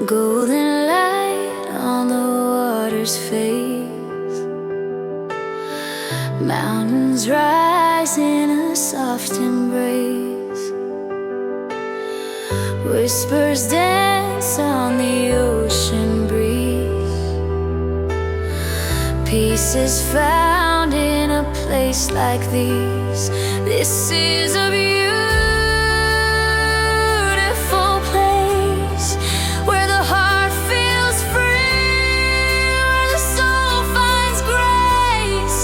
Golden light on the water's face. Mountains rise in a soft embrace. Whispers dance on the ocean breeze. Peace is found in a place like these. This is a beautiful place where the heart feels free, where the soul finds grace.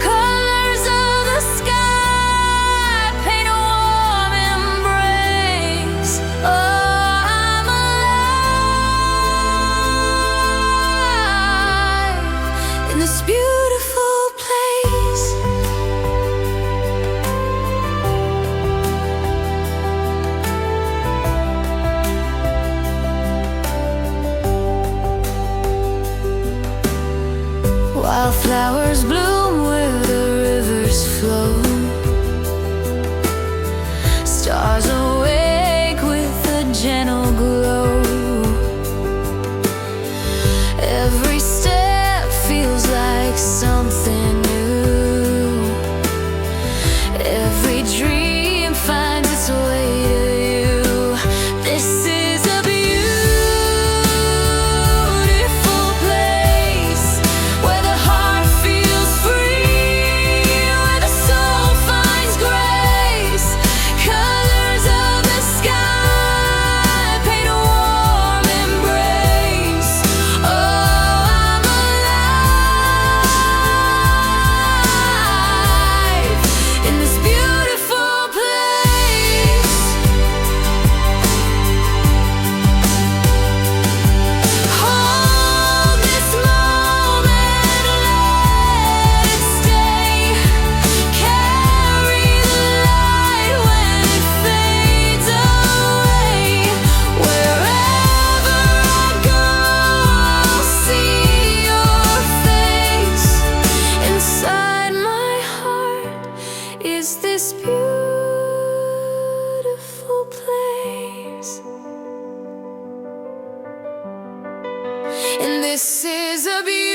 Colors of the sky paint a warm embrace. Oh, I'm alive in this beautiful place. Wildflowers bloom where the rivers flow. Stars awake with a gentle glow. Every step feels like something new. Every dream finds its way to you. This is a beautiful place where the heart feels free, where the soul finds grace. Colors of the sky paint a warm embrace. Oh, I'm alive in this beautiful place. Hold this moment, let it stay. Carry the light when it fades away. Wherever I go, I'll see your face. Inside my heart is this beautiful place. And this is a beautiful